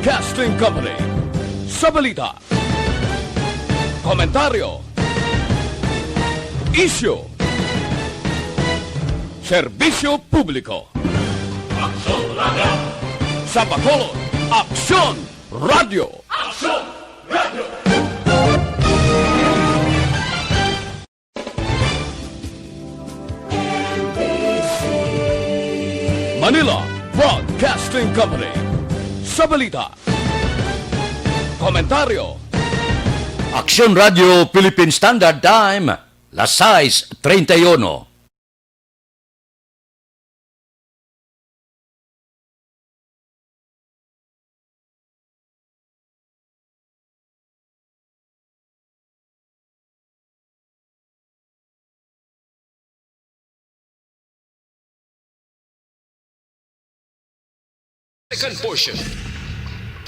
Broadcasting Company. Sa balita, komentaryo, isyu, serbisyo publiko. Aksyon Radio! Sa Bacolod, Aksyon Radio! Aksyon Radio! Manila Broadcasting Company. Sa balita, komentaryo, Aksyon Radio Philippine Standard Time, las 6:31. Second portion.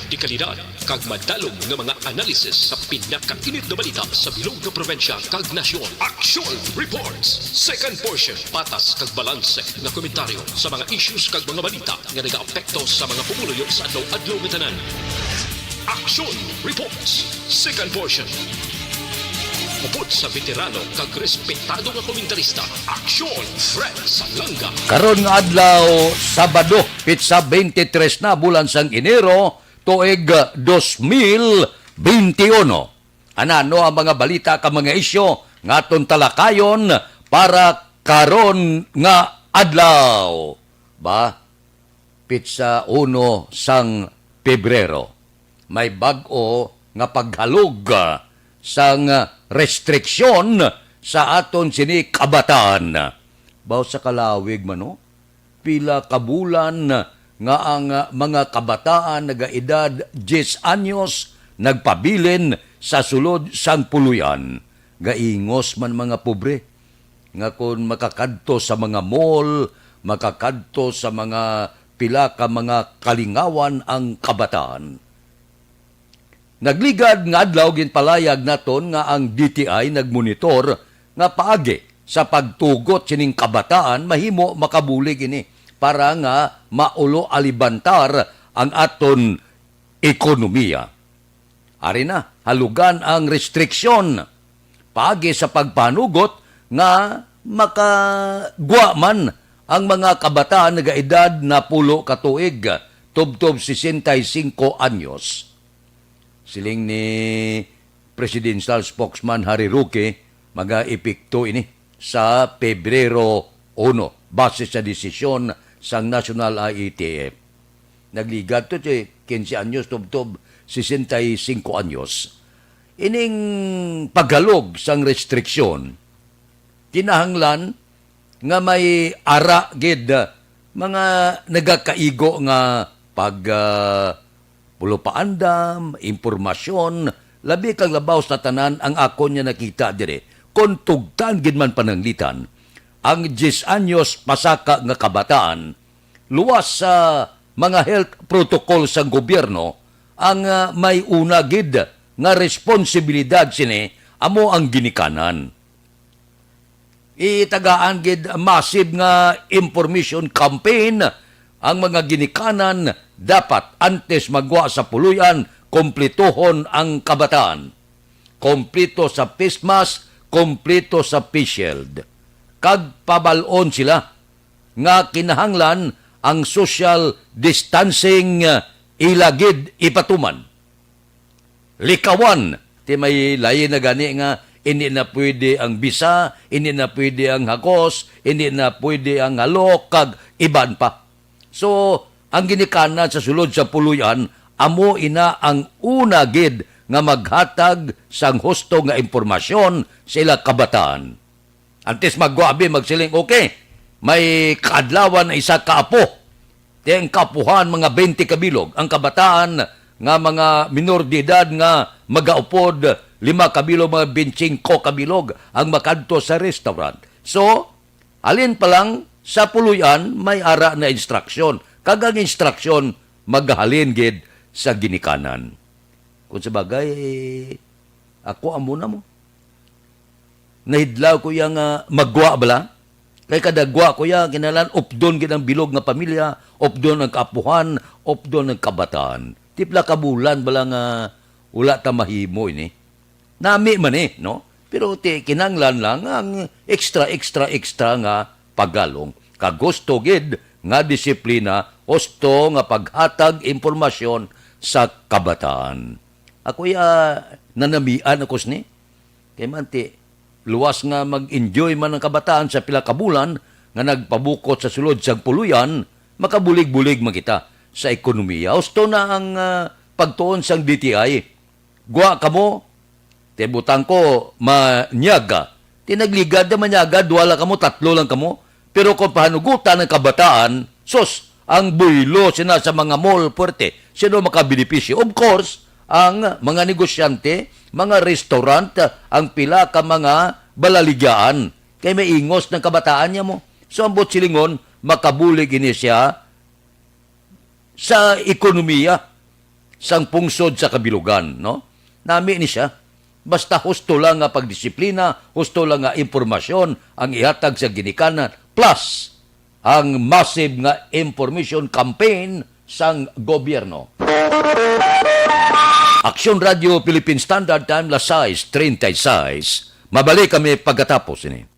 Di kalidad, kag madalong ng mga analisis sa pinakainit na balita sa bilog na probensya kag nasyon. Action Reports. Second portion. Patas kag balanse na komentaryo sa mga issues kag mga balita nga nagaapekto sa mga pumuluyo sa adlaw-adlaw nga tanan. Action Reports. Second portion. Upod sa veterano kag respetado nga komentarista. Action Fred Salanga. Karon nga adlaw, Sabado, pitsa 23 na bulan sang Enero, tuig 2021. Anano ang mga balita ka mga isyo nga aton talakayon para karon nga adlaw. Ba? Pitsa 1 sang Pebrero. May bag-o nga paghalog sang restriksyon sa aton sini kabataan. Baw sa kalawig man, no? Pila kabulan nga ang mga kabataan nagaedad 10 anyos nagpabilin sa sulod sang puluyan. Gaingos man mga pobre nga kung makakadto sa mga mall, makakadto sa mga pila ka mga kalingawan ang kabataan. Nagligad nga adlaw ginpalayag naton nga ang DTI nagmonitor nga paagi sa pagtugot sining kabataan mahimo makabulig ini para nga maulo alibantar ang aton ekonomiya. Ari na, halugan ang restriksyon paagi sa pagpanugot nga makagwa man ang mga kabataan nagaedad na 10 ka tuig, tubtob 65 anyos. Siling ni Presidential Spokesman Harry Roque, maga-epekto ini sa Pebrero 1 base sa desisyon sang National IETF. Nagligat to 15 anyos, tubtob 65 anyos. Ining paghalog sang restriksyon, kinahanglan nga may ara gid mga nagakaigo nga pag pulo-paandam, impormasyon, labi kang labaw sa tanan ang ako niya nakita dire. Kung tugtan gid man pananglitan, ang 10 anyos pasaka nga kabataan, luwas sa mga health protocol sa gobyerno, ang may una gid nga responsibilidad sini, amo ang ginikanan. Itagaan gid massive nga information campaign ang mga ginikanan dapat antes magwa sa puluyan, kompletohon ang kabataan. Kompleto sa face mask, kompleto sa face shield. Kag pabalon sila nga kinahanglan ang social distancing ilagid ipatuman. Likawan, ti may lain na gani nga hindi na pwede ang bisa, hindi na pwede ang hagos, hindi na pwede ang halok, kag iban pa. So, ang ginikanan sa sulod sa puluyan, amo ina ang una gid nga maghatag sang husto nga impormasyon sa ila kabataan. Antes magwabi, magsiling, okay, may kaadlawan na isa kaapo. Tiyang kapuhan mga 20 kabilog. Ang kabataan nga mga minor de edad nga magaupod 5 kabilog, mga 25 kabilog ang makadto sa restaurant. So, alin pa lang sa puluyan may ara na instruksyon. Kagang instruksyon maghalin gid sa ginikanan. Kung sabagay, ako amo na mo. Nahidlaw ko yang magwa bala. Kay kadagwa ko kinalan, opdon gid ang bilog nga pamilya, opdon ang kaapuhan, opdon ang kabataan. Tipla ka bulan bala nga wala ta mahimo ini. Nami man no? Pero kinanglan lang ang extra nga paggalong. Kagusto gid nga disiplina, husto nga paghatag impormasyon sa kabataan. Ako nanamian ako ni. Kay manti, luwas nga mag-enjoy man ang kabataan sa pila ka bulan nga nagpabukot sa sulod sa puluyan, makabulig-bulig man kita sa ekonomiya. Husto na ang pagtuon sang DTI. Gwa kamo, tibutang ko, manyaga. Tinagligad na manyaga, duwala kamo, 3 lang kamo. Pero kung pahanugutan ng kabataan, sos, ang buylo sina sa mga mall puwerte, sino makabenepisyo? Of course, ang mga negosyante, mga restaurant, ang pila ka mga balaligyaan. Kaya may ingos ng kabataan niya mo. So, ang silingon, makabulig ini siya sa ekonomiya, sang pungsod sa kabilugan, no? Nami ni siya. Basta husto lang nga pagdisiplina, husto lang nga impormasyon ang ihatag sa ginikanan, plus ang massive nga information campaign sang gobyerno. Aksyon Radio Philippine Standard Time, las 6:36. Mabalik kami pagkatapos ini.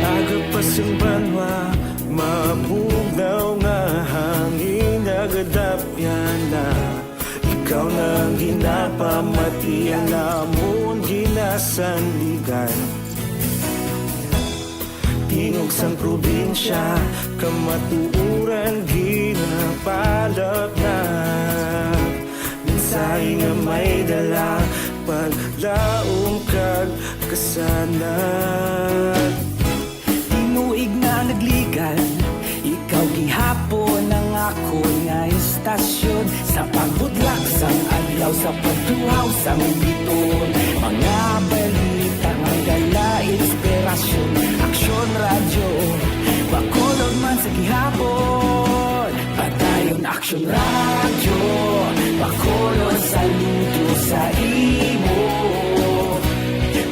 Agapasang banwa, mabugaw nga hangin nagadapyan na. Ikaw nang ginapamatian namon ginasandigan. Tingog sang probinsya, kamatuuran ginapalap na. Minsay nga may dala, paglaong kag kasanan. Tinuig na nagligan, ikaw gihapon ang ako nga istasyon. Sa pagbudlak sang adlaw, sa pagduhaw sang biton. Mga balita nga dala inspirasyon. Aksyon radyo, bakolog man sa gihapon. Padayon aksyon radyo, bakolog saludo sa imo.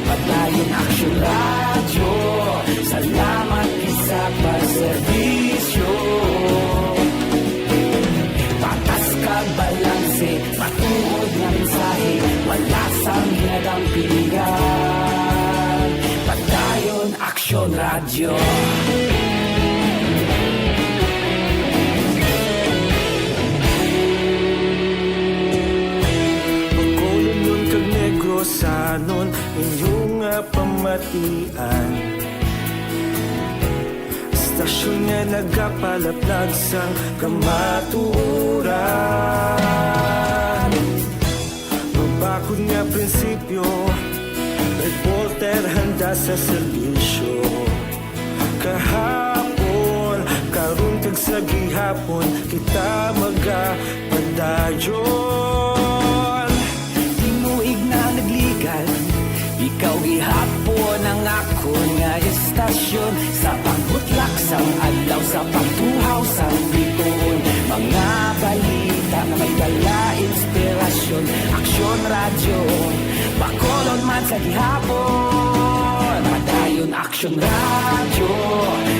Padayon aksyon radyo, salamat isa pagserbisyo. Patas kag balanse, matuod nga mensahe, wala sang hinagang pilihan. Padayon aksyon radyo. Bakolon nun kag Negrosanon, inyong nga pamatian. Stasyon nga nagapalaplag sang kamaturan. Mabakod nga prinsipyo, reporter handa sa serbisyo. Kahapon, karun kag sa gihapon, kita magapadayon. Tinuig na nagligan, ikaw gihapon ang ako nga istasyon. Sa pagbutlak sang adlaw, sa pagtuhaw sang biton. Mga balita na may dala inspirasyon. Aksyon radyo, bakolon man sa gihapon. Padayon aksyon radyo,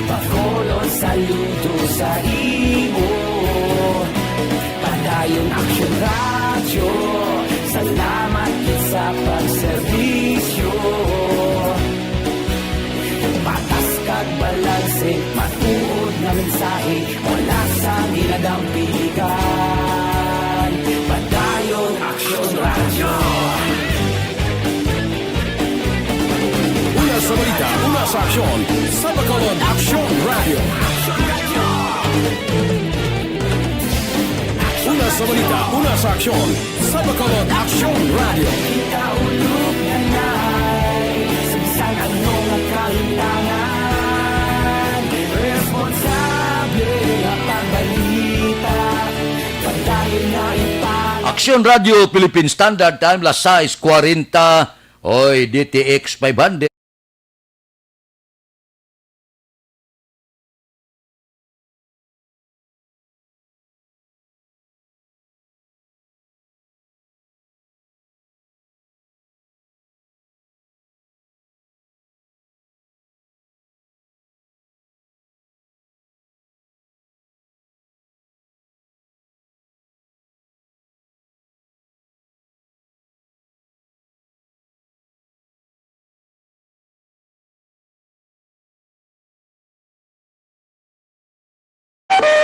bakolon saludo sa imo. Padayon aksyon radyo, salamat sa pagserbisyo. Patas kag balanse, matuod na mensahe, wala sang hinagang pilihan. Padayon aksyon radyo. Una sa balita, una sa aksyon, sa Bacolod Aksyon Radio. Una sa balita, una sa aksyon, sa Bacolod Aksyon Radio. Ikaulog na na'y sa isang anong kahilangan. Responsable na pagbalita, padayon na ipang. Aksyon Radio Philippine Standard Time, las 6:40. Oy, DTX 500.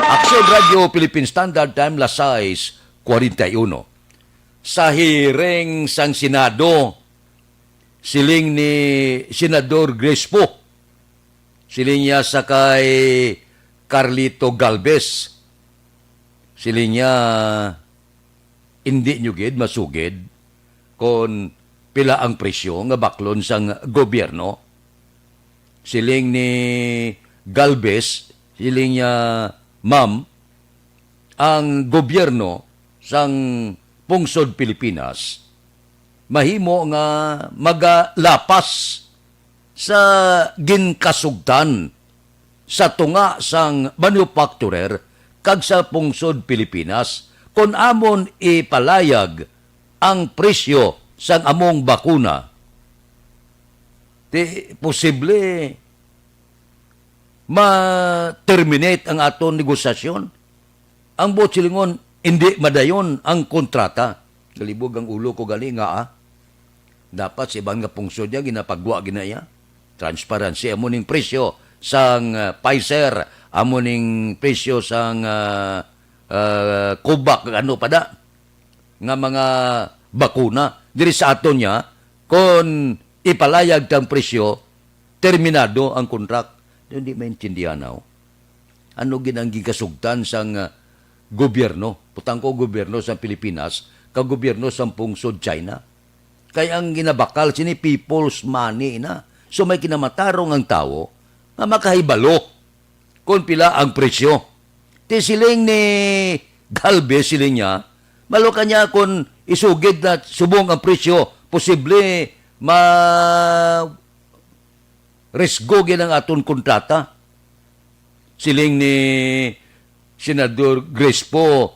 Aksyon Radio Philippine Standard Time, las 6:41. Sa hearing sang Senado, siling ni Senador Crespo, siling niya sa kay Carlito Galvez, siling niya hindi nyo gid masugid kon pila ang presyo nga baklon sang gobyerno. Siling ni Galvez, siling niya, ma'am, ang gobyerno sang pungsod Pilipinas mahimo nga magalapas sa ginkasugtan sa tunga sang manufacturer kag sa pungsod Pilipinas kung amon ipalayag ang presyo sang among bakuna. Posible ma-terminate ang aton negosasyon. Ang botsilingon, hindi madayon ang kontrata. Galibog ang ulo ko gali nga dapat sa ibang nga pungsod niya, ginapagwa ginaya. Transparency, amuning presyo sang Pfizer, amuning presyo sang Covax, ano pa da, nga mga bakuna. Diri sa aton niya, kung ipalayag tang presyo, terminado ang kontrak. Hindi maintindihan ako. Ano ginang gigasugtan sang gobyerno, putang ko gobyerno sa Pilipinas, kag gobyerno sa pungsod China. Kaya ang ginabakal sini people's money na. So may kinamatarong ang tao nga makahibalo kung pila ang presyo. Ti siling ni Galvez, siling niya, malo kanya kung isugid na subong ang presyo, posible resgo ang aton kontrata. Siling ni Senador Crespo,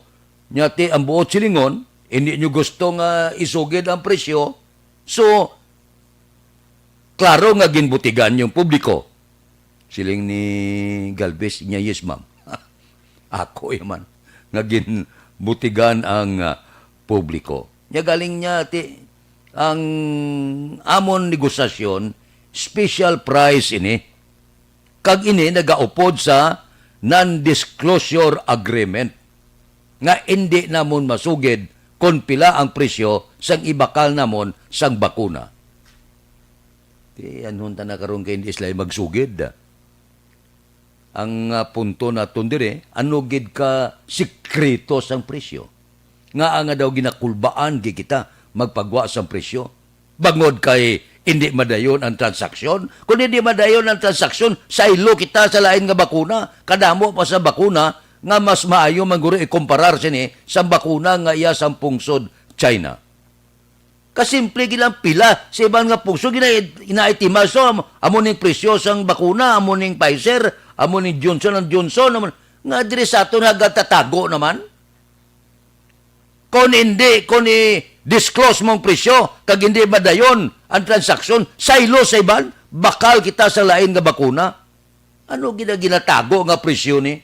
nyati ang buot silingon, hindi nyo gusto nga isugid ang presyo, so, klaro nga ginbutigan yung publiko. Siling ni Galvez, niya, yes ma'am. Ako yaman, nga ginbutigan ang publiko. Nya galing niya, ang amon negosasyon, special price ini. Kag ini nagaupod sa non-disclosure agreement nga hindi namon masugid kung pila ang presyo sang ibakal namon sang bakuna. Anhon ta na karon kay hindi sila magsugid. Ang punto naton dire, ano gid ka sikreto sang presyo. Nga daw ginakulbaan gi kita magpagwa sang presyo. Bangod kay hindi madayon ang transaksyon. Kung hindi madayon ang transaksyon, sa ilo kita sa lain nga bakuna. Kadamo pa sa bakuna nga mas maayo maguro ikumparar sini sa bakuna nga iya sa pungsod China. Kasimple gilang pila sa ibang nga pungsod inaitimas so amuning presyo sang bakuna, amuning Pfizer, amuning Johnson & Johnson, nga diri sa ato nagatatago naman. Kung disclose mong presyo, kag hindi madayon ang transaksyon, saylo sa iban, bakal kita sa lain nga bakuna. Ano ginatago nga presyo ni?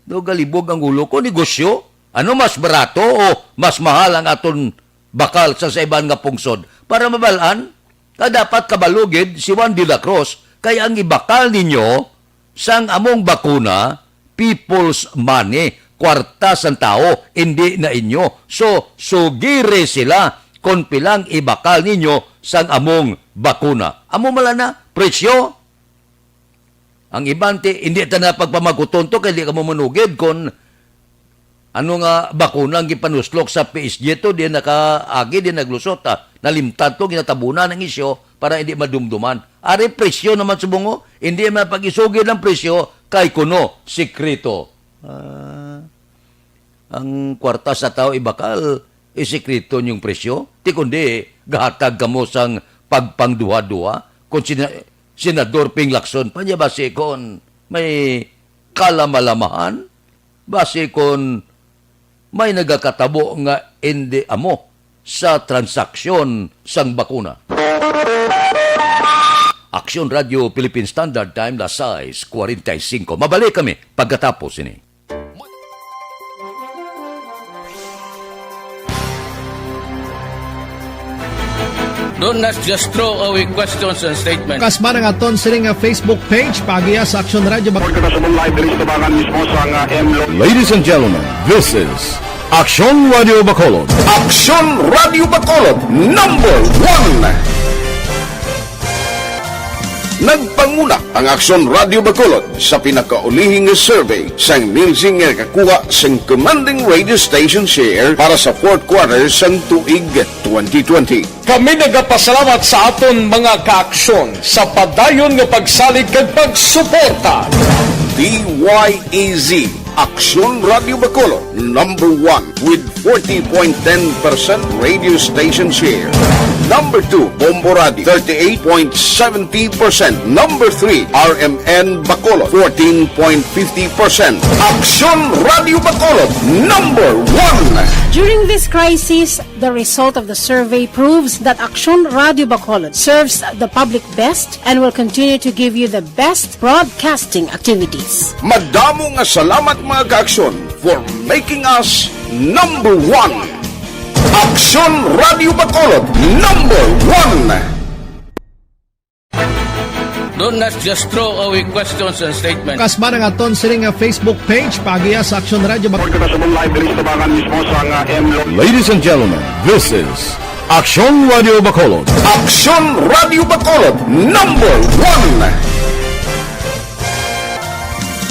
Do galibog ang ulo ko, negosyo? Ano mas barato o mas mahal ang aton bakal sa iban nga pungsod? Para mabalaan, dapat kabalugid si Juan de la Cruz, kaya ang ibakal ninyo sang among bakuna, people's money, kwarta sang tao, hindi na inyo. So, sugire sila kung pilang ibakal ninyo sang among bakuna. Amo malana, presyo. Ang ibante, hindi ta na pagpamaguton to, kaya di ka mo manugid kung ano nga bakuna ang gipanuslok sa PSG to, di nakaagi, di naglusot. Nalimtad to, ginatabunan ng isyo para hindi madumduman. Ari presyo naman subungo, hindi mapag-isugid ang presyo kay kuno, sikreto. Ang kwarta sa tao ibakal, isikreto yung presyo. Ti kundi, gahatag ka mo sang pagpangduha-duha. Kung Senador Ping Lacson, panya base kon may kalamalamahan, base kon may nagakatabo nga hindi amo sa transaksyon sang bakuna. Aksyon Radio Philippine Standard Time, las 6:45. Mabalik kami pagkatapos ini. Do not just throw away questions and statements. Kasma ng aton siling nga Facebook page pagiya sa Aksyon Radio. Ladies and gentlemen, this is Aksyon Radio Bacolod. Aksyon Radio Bacolod number 1. Nagpanguna ang Aksyon Radio Bacolod sa pinakaulihing survey sang Nilsing nga kakuha sang commanding radio station share para sa fourth quarter sang tuig 2020. Kami nagapasalamat sa aton mga kaaksyon sa padayon nga pagsalig kag pagsuporta. DYEZ Aksyon Radio Bacolod number 1 with 40.10% radio station share. Number 2, Bombo Radio, 38.70%. Number 3, RMN Bacolod, 14.50%. Aksyon Radio Bacolod, number 1. During this crisis, the result of the survey proves that Aksyon Radio Bacolod serves the public best and will continue to give you the best broadcasting activities. Madamo nga salamat mga kaaksyon for making us number 1. Aksyon Radio Bacolod number 1. Do not just throw away questions and statements. Kasma ng aton siling nga Facebook page pagiya sa Aksyon Radio. Ladies and gentlemen, this is Aksyon Radio Bacolod. Aksyon Radio Bacolod number 1.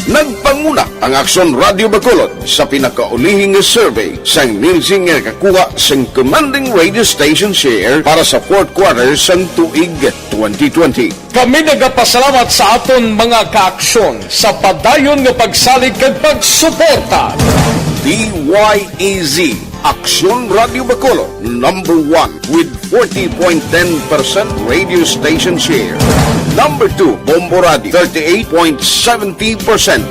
Nagpanguna ang Aksyon Radio Bacolod sa pinakaulihing survey sang Nilsing nga kakuha sang commanding radio station share para sa fourth quarter sang tuig 2020. Kami nagapasalamat sa aton mga kaaksyon sa padayon nga pagsalig kag pagsuporta. DYEZ Aksyon Radio Bacolod number 1 with 40.10% radio station share. Number 2, Bombo Radio, 38.70%.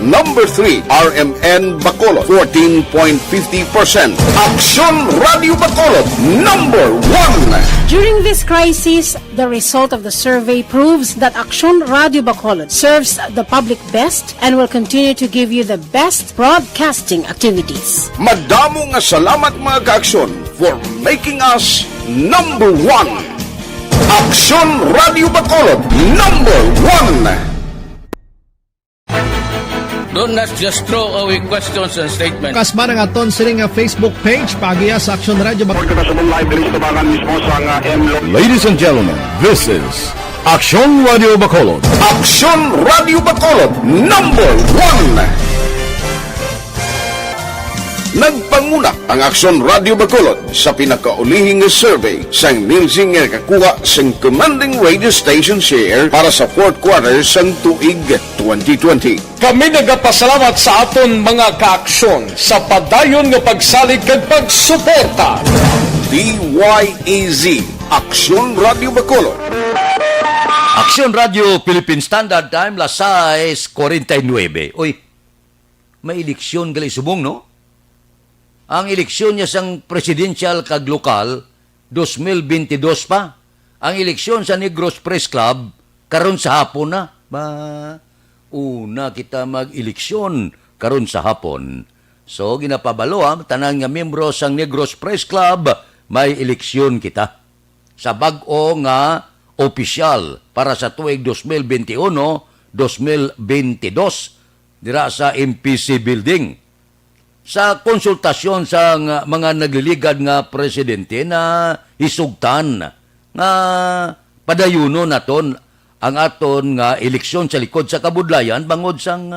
Number 3, RMN Bacolod, 14.50%. Aksyon Radio Bacolod number 1. During this crisis, the result of the survey proves that Aksyon Radio Bacolod serves the public best and will continue to give you the best broadcasting activities. Madamo nga salamat mga kaaksyon for making us number 1. Aksyon Radio Bacolod number 1. Do not just throw away questions and statements. Kasma ng aton siling nga Facebook page pagiya sa Aksyon Radio. Ladies and gentlemen, this is Aksyon Radio Bacolod. Aksyon Radio Bacolod number 1. Nagpanguna ang Aksyon Radio Bacolod sa pinakaulihing survey sang Nilsing nga kakuha sang commanding radio station share para sa fourth quarter sang tuig 2020. Kami nagapasalamat sa aton mga kaaksyon sa padayon nga pagsalig kag pagsuporta. DYEZ Aksyon Radio Bacolod. Aksyon Radio Philippine Standard Time, las 6:49. Uy, may eleksyon gali subong, no? Ang eleksyon niya sang presidential kag lokal, 2022 pa. Ang eleksyon sa Negros Press Club, karon sa hapon na. Una kita mag-eleksyon karon sa hapon. So, ginapabalo tanan nga membro sang Negros Press Club, may eleksyon kita. Sa bag-o nga opisyal para sa tuig 2021-2022 dira sa MPC Building. Sa konsultasyon sa mga nagliligad nga presidente na hisugtan nga padayuno naton ang aton nga eleksyon sa likod sa kabudlayan bangod sang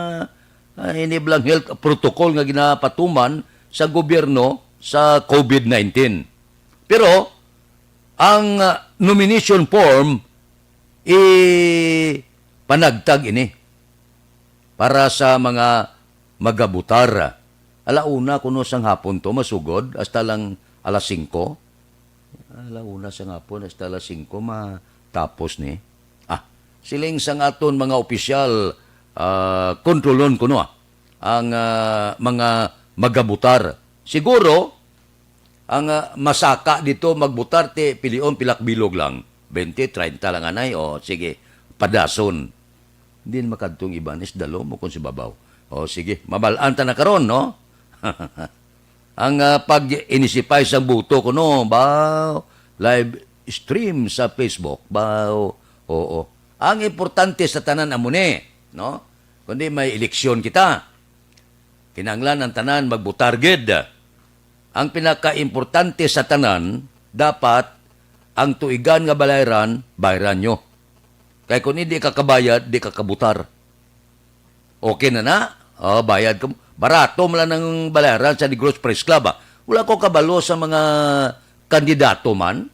iniblang health protocol nga ginapatuman sa gobyerno sa COVID-19. Pero ang nomination form panagtag ini para sa mga magabutar. Alauna kuno sang hapon to masugod hasta lang alas 5. Alauna sa nga po, hasta alas 5, matapos ni. Siling sa aton mga opisyal, kontrolon ko no, ang mga magabutar. Siguro, ang masaka dito magbutar, pilion pilak-bilog lang. 20, 30 lang anay, o sige, padason. Hindi makadtong ibanis, dalo mo kung si babaw. O sige, mabalaan ta na karon no? Ang pag-inisipay sa buto ko no, baw, live stream sa Facebook, baw, oo. Ang importante sa tanan amune, no? Kundi may eleksyon kita. Kinanglan ang tanan magbutarged. Ang pinaka-importante sa tanan, dapat ang tuigan nga balayran, bayaran nyo. Kaya kung hindi ka kabayad, di ka kabutar. Okay na? Bayad ka. Barato mo lang ng bayaran sa Negros Press Club. Wala ko kabalo sa mga kandidato man.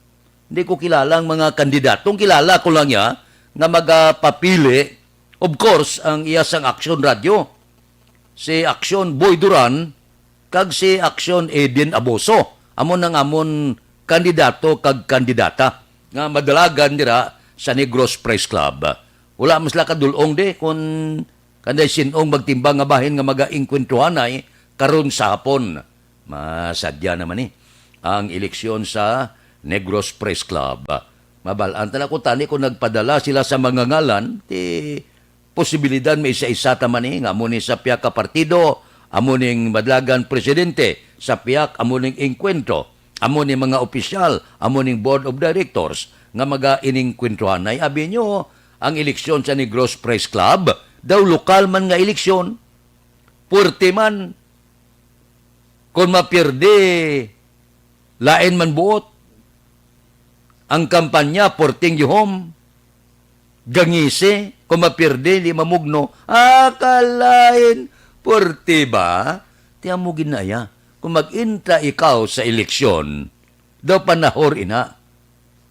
Hindi ko kilala ang mga kandidatong. Kilala ko lang ya nga magpapili, of course, ang iyasang Action Radio. Si Action Boy Duran, kag si Action Eden Aboso. Amon ang amon kandidato kag kandidata nga madalagan dira sa Negros Press Club. Wala mas la kadulong de kung kanday sinong magtimbang nga bahin nga magaingkwentuhanay karon sa hapon. Masadya naman ang eleksyon sa Negros Press Club. Mabalaan na ko tani kung nagpadala sila sa mga ngalan, posibilidad may isa-isa taman nga amo ni sa piyak ka partido, amo ning madlagan presidente, sa piyak amo ning inkwentro, amo ni mga opisyal, amo ning board of directors, nga maga-iningkwentuhan. Ay, abi nyo, ang eleksyon sa Negros Press Club, daw lokal man nga eleksyon, puwerte man, kung mapirde, lain man buot, ang kampanya, porting yuhom, gangise, kung mapirde, di mamugno, akalain, porte ba? Tiyan mo ginaya, kung mag-inta ikaw sa eleksyon, daw panahor ina,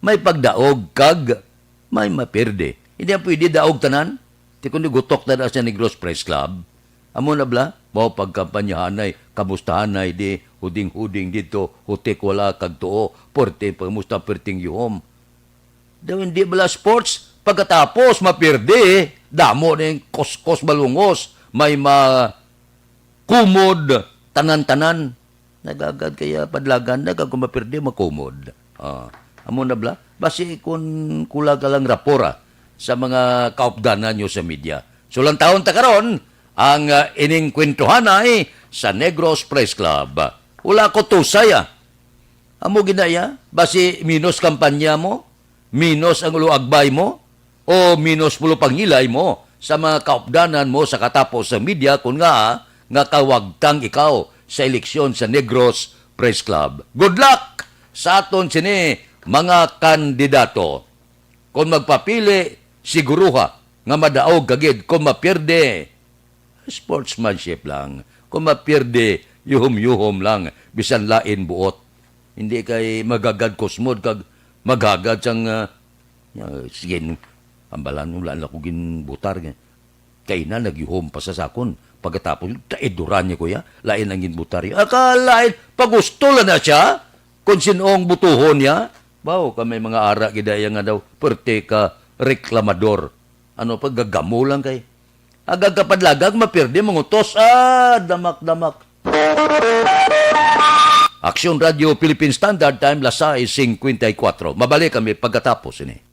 may pagdaog kag, may mapirde. Hindi ang pwede daog tanan, ti kundi gutok na sa Negros Press Club, amo na bla, bao pagkampanyahanay, kamustahanay di, huding-huding dito, hutik wala kag tuo, porte, pamusta perting yuhom. Daw hindi bala sports, pagkatapos mapirde, damo na yung kos-kos balungos, may makumod, tanan-tanan. Nagagad kaya padlagan, kung mapirde, makumod. Amo na bla, basi kung kulang ka lang rapora sa mga kaupdanan nyo sa media. So lang taon ta karon, ang iningkwentuhan ay sa Negros Press Club. Wala ko tusaya. Amo ginaya, basi minus kampanya mo, minus ang uluagbay mo, o minus pulo pangilay mo sa mga kaupdanan mo sa katapos sa media kung nga kawagtang ikaw sa eleksyon sa Negros Press Club. Good luck sa aton sini mga kandidato. Kung magpapili, siguruha nga madaog kagid. Kung mapirde, sportsmanship lang. Kung mapirde, yuhom-yuhom lang, bisan lain buot. Hindi kay magagad kusmod kag magagad sang sige, ambalan mo lang ako ginbutar. Kay na nagyuhom pa sa sakon. Pagkatapos, taeduran niya kuya, lain ang ginbutar. Akalain, pagusto lang na siya, kung sinong butuhon niya. Bawo, kami mga ara, gidaya nga daw, perte ka reklamador. Ano, paggagamo lang kay. Agad kapadlagag, mapirde, mangutos, damak-damak. Action Radio Philippine Standard Time, las 6:54. Mabalik kami pagkatapos ini.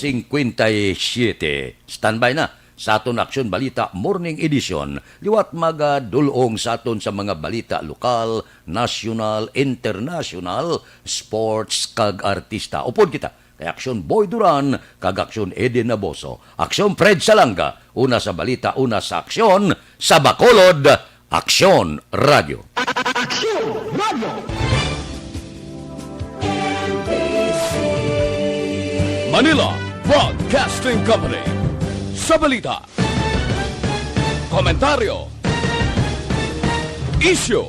57. Standby na sa aton Aksyon Balita Morning Edition. Liwat magadulong sa aton sa mga balita lokal, national, international, sports kag artista. Upod kita kay Aksyon Boy Duran kag Aksyon Eden Naboso. Aksyon Fred Salanga, una sa balita, una sa aksyon, sa Bacolod, Aksyon Radio. Manila Broadcasting Company. Sa balita, komentaryo, issue,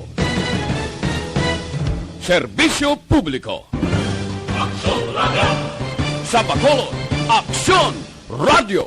serbisyo publiko. Aksyon Radio. Sa Bacolod, Aksyon Radio.